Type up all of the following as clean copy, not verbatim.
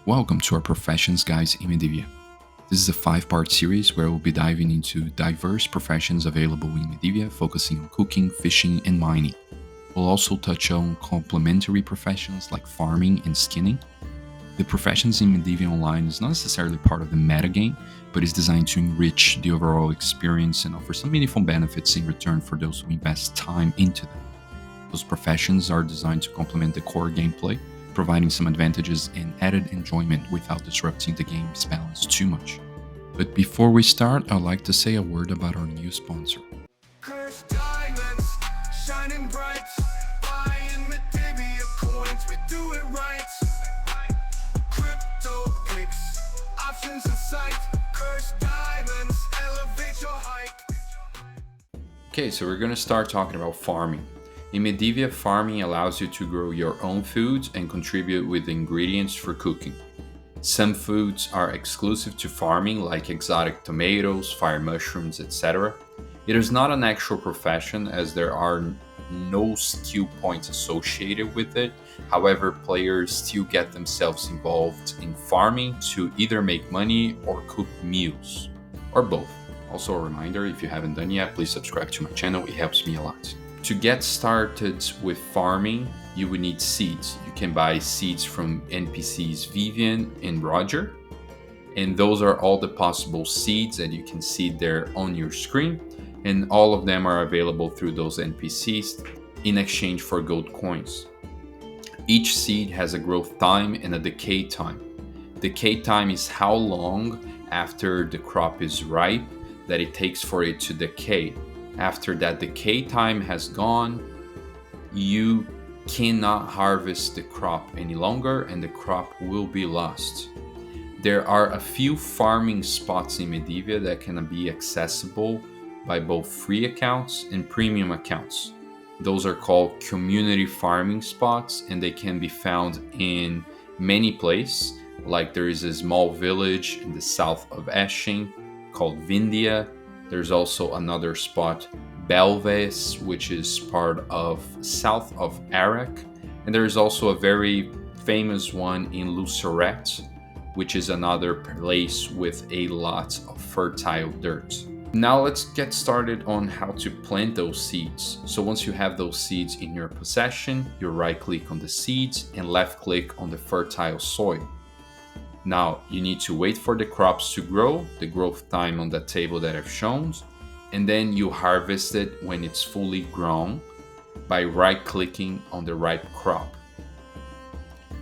Welcome to our Professions Guys in Medivia. This is a 5-part series where we'll be diving into diverse professions available in Medivia, focusing on cooking, fishing, and mining. We'll also touch on complementary professions like farming and skinning. The professions in Medivia Online is not necessarily part of the metagame, but is designed to enrich the overall experience and offer some meaningful benefits in return for those who invest time into them. Those professions are designed to complement the core gameplay, providing some advantages and added enjoyment without disrupting the game's balance too much. But before we start, I'd like to say a word about our new sponsor. Cursed diamonds, shining bright, buying Medivia coins, we do it right. Crypto kicks, options in sight, cursed diamonds, elevate your height. Okay, so we're going to start talking about farming. In Medivia, farming allows you to grow your own foods and contribute with ingredients for cooking. Some foods are exclusive to farming, like exotic tomatoes, fire mushrooms, etc. It is not an actual profession, as there are no skill points associated with it. However, players still get themselves involved in farming to either make money or cook meals, or both. Also a reminder, if you haven't done yet, please subscribe to my channel, it helps me a lot. To get started with farming, you would need seeds. You can buy seeds from NPCs Vivian and Roger, and those are all the possible seeds that you can see there on your screen, and all of them are available through those NPCs in exchange for gold coins. Each seed has a growth time and a decay time. Decay time is how long after the crop is ripe that it takes for it to decay. After that decay time has gone, you cannot harvest the crop any longer and the crop will be lost. There are a few farming spots in Medivia that can be accessible by both free accounts and premium accounts. Those are called community farming spots, and they can be found in many places. Like there is a small village in the south of Esching called Vindia. There's also another spot, Belves, which is part of south of Arak. And there's also a very famous one in Luceret, which is another place with a lot of fertile dirt. Now let's get started on how to plant those seeds. So once you have those seeds in your possession, you right click on the seeds and left click on the fertile soil. Now you need to wait for the crops to grow, the growth time on that table that I've shown, and then you harvest it when it's fully grown by right clicking on the ripe crop.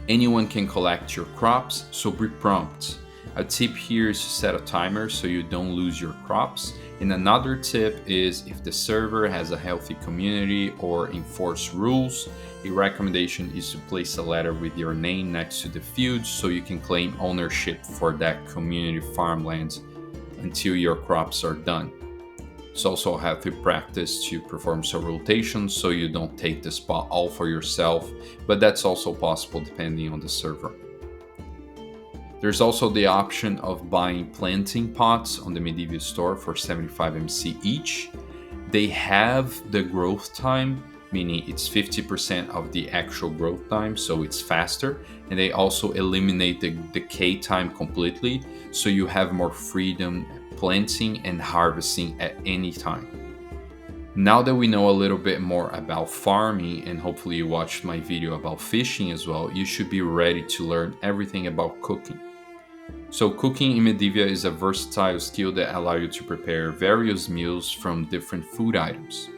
Anyone can collect your crops, so be prompt. A tip here is to set a timer so you don't lose your crops. And another tip is, if the server has a healthy community or enforce rules, a recommendation is to place a letter with your name next to the field so you can claim ownership for that community farmland until your crops are done. It's also a healthy practice to perform some rotations so you don't take the spot all for yourself, but that's also possible depending on the server. There's also the option of buying planting pots on the Medivia store for 75 MC each. They have the growth time, meaning it's 50% of the actual growth time, so it's faster. And they also eliminate the decay time completely, so you have more freedom planting and harvesting at any time. Now that we know a little bit more about farming, and hopefully you watched my video about fishing as well, you should be ready to learn everything about cooking. So cooking in Medivia is a versatile skill that allows you to prepare various meals from different food items.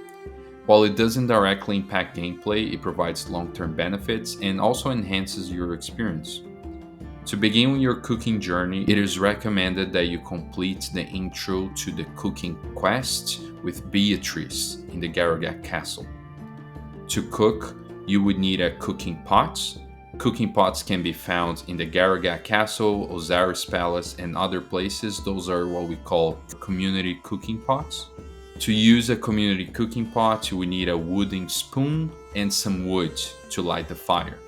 While it doesn't directly impact gameplay, it provides long-term benefits and also enhances your experience. To begin your cooking journey, it is recommended that you complete the intro to the cooking quest with Beatrice in the Garrogat Castle. To cook, you would need a cooking pot. Cooking pots can be found in the Garrogat Castle, Osiris Palace, and other places. Those are what we call community cooking pots. To use a community cooking pot, you would need a wooden spoon and some wood to light the fire.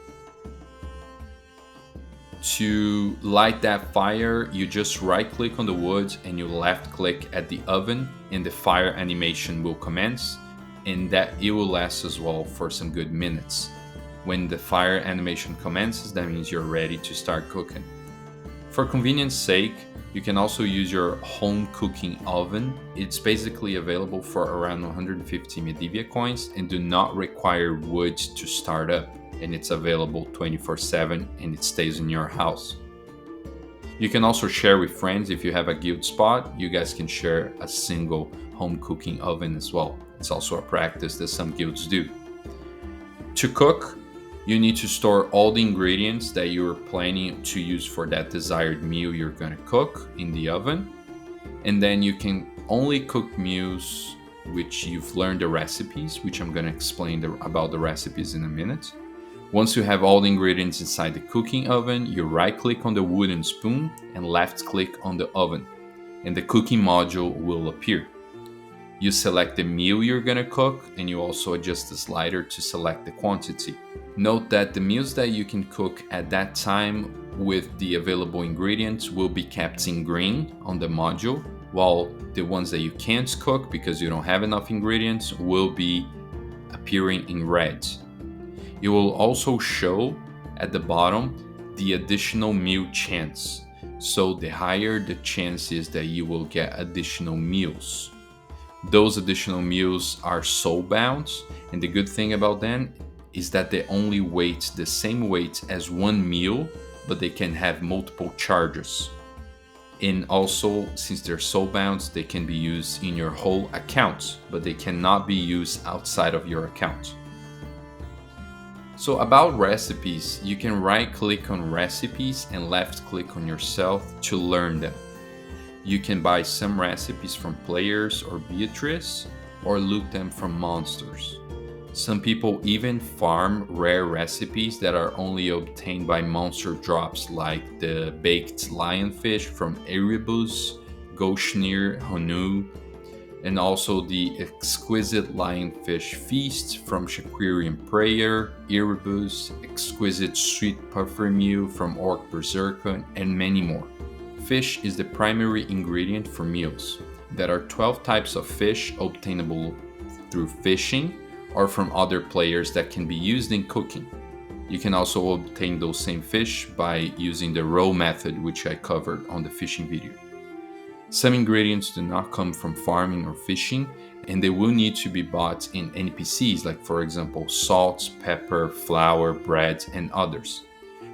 To light that fire, you just right click on the wood and you left click at the oven, and the fire animation will commence, and that it will last as well for some good minutes. When the fire animation commences, that means you're ready to start cooking. For convenience sake, you can also use your home cooking oven. It's basically available for around 150 Medivia coins and do not require wood to start up, and it's available 24/7 and it stays in your house. You can also share with friends. If you have a guild spot, you guys can share a single home cooking oven as well. It's also a practice that some guilds do. To cook, you need to store all the ingredients that you're planning to use for that desired meal you're going to cook in the oven. And then you can only cook meals which you've learned the recipes, which I'm going to explain about the recipes in a minute. Once you have all the ingredients inside the cooking oven, you right-click on the wooden spoon and left-click on the oven, and the cooking module will appear. You select the meal you're gonna cook, and you also adjust the slider to select the quantity. Note that the meals that you can cook at that time with the available ingredients will be kept in green on the module, while the ones that you can't cook because you don't have enough ingredients will be appearing in red. It will also show at the bottom the additional meal chance. So the higher the chance is that you will get additional meals. Those additional meals are soul bound, and the good thing about them is that they only weight the same weight as one meal, but they can have multiple charges. And also, since they're soul bound, they can be used in your whole account, but they cannot be used outside of your account. So about recipes, you can right click on recipes and left click on yourself to learn them. You can buy some recipes from players or Beatrice, or loot them from monsters. Some people even farm rare recipes that are only obtained by monster drops, like the baked lionfish from Erebus, Goshnir Honu, and also the exquisite lionfish feast from Shaquirian Prayer, Erebus, exquisite sweet puffer meal from Orc Berserker, and many more. Fish is the primary ingredient for meals. There are 12 types of fish obtainable through fishing or from other players that can be used in cooking. You can also obtain those same fish by using the roe method, which I covered on the fishing video. Some ingredients do not come from farming or fishing, and they will need to be bought in NPCs, like for example salt, pepper, flour, bread, and others.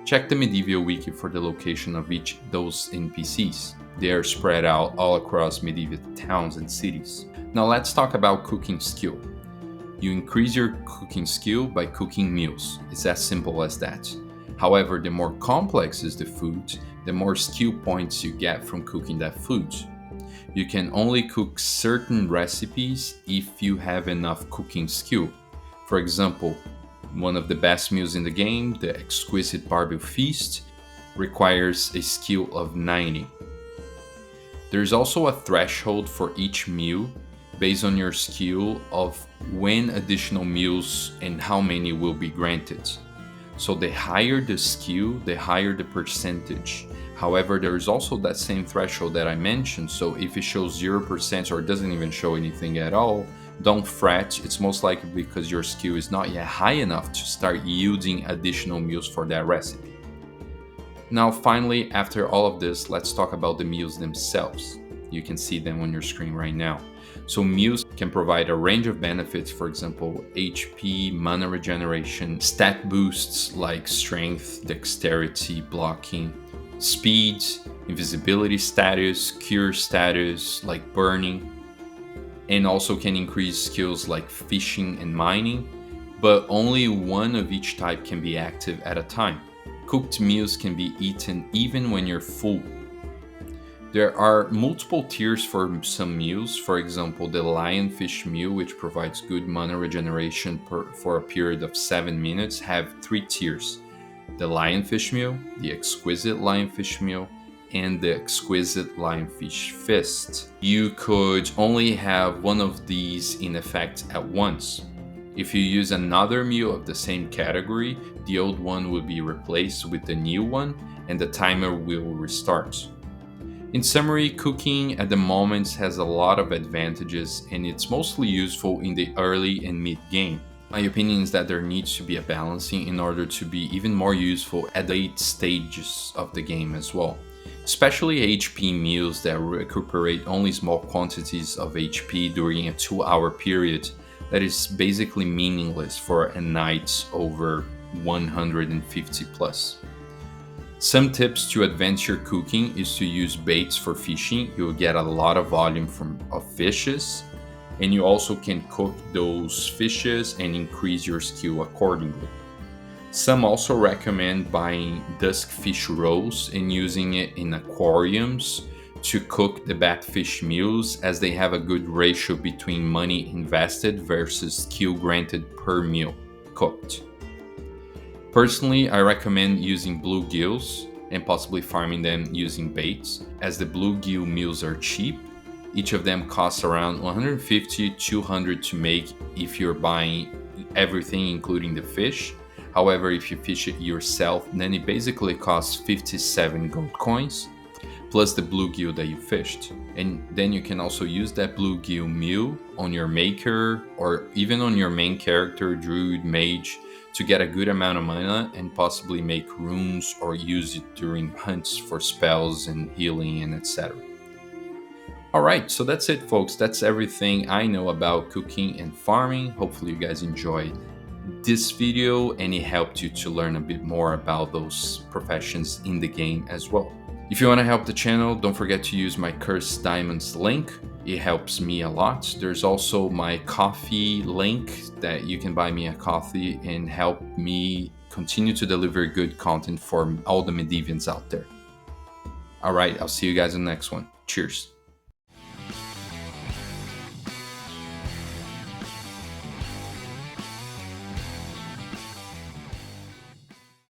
Check the Medivia wiki for the location of each those NPCs. They are spread out all across Medivia towns and cities. Now let's talk about cooking skill. You increase your cooking skill by cooking meals. It's as simple as that. However, the more complex is the food, the more skill points you get from cooking that food. You can only cook certain recipes if you have enough cooking skill. For example, one of the best meals in the game, the exquisite barbecue feast, requires a skill of 90. There's also a threshold for each meal based on your skill of when additional meals and how many will be granted. So the higher the skill, the higher the percentage. However, there is also that same threshold that I mentioned, so if it shows 0% or doesn't even show anything at all, don't fret. It's most likely because your skill is not yet high enough to start yielding additional meals for that recipe. Now finally, after all of this, let's talk about the meals themselves. You can see them on your screen right now. So meals can provide a range of benefits, for example, HP, mana regeneration, stat boosts like strength, dexterity, blocking, speed, invisibility status, cure status like burning, and also can increase skills like fishing and mining, but only one of each type can be active at a time. Cooked meals can be eaten even when you're full. There are multiple tiers for some meals. For example, the lionfish meal, which provides good mana regeneration for a period of 7 minutes, have 3 tiers. The lionfish meal, the exquisite lionfish meal, and the exquisite lionfish fist. You could only have one of these in effect at once. If you use another meal of the same category, the old one will be replaced with the new one and the timer will restart. In summary, cooking at the moment has a lot of advantages and it's mostly useful in the early and mid game. My opinion is that there needs to be a balancing in order to be even more useful at late stages of the game as well. especially HP meals that recuperate only small quantities of HP during a 2-hour period that is basically meaningless for a night over 150 plus. Some tips to advance your cooking is to use baits for fishing. You'll get a lot of volume of fishes, and you also can cook those fishes and increase your skill accordingly. Some also recommend buying dusk fish rolls and using it in aquariums to cook the batfish meals, as they have a good ratio between money invested versus skill granted per meal cooked. Personally, I recommend using bluegills and possibly farming them using baits, as the bluegill meals are cheap. Each of them costs around 150-200 to make if you're buying everything including the fish. However, if you fish it yourself, then it basically costs 57 gold coins plus the bluegill that you fished. And then you can also use that bluegill meal on your maker or even on your main character, druid, mage, to get a good amount of mana and possibly make runes or use it during hunts for spells and healing and etc. Alright, so that's it, folks. That's everything I know about cooking and farming. Hopefully you guys enjoyed this video and it helped you to learn a bit more about those professions in the game as well. If you want to help the channel, don't forget to use my Cursed Diamonds link. It helps me a lot. There's also my coffee link that you can buy me a coffee and help me continue to deliver good content for all the Medivians out there. Alright, I'll see you guys in the next one. Cheers.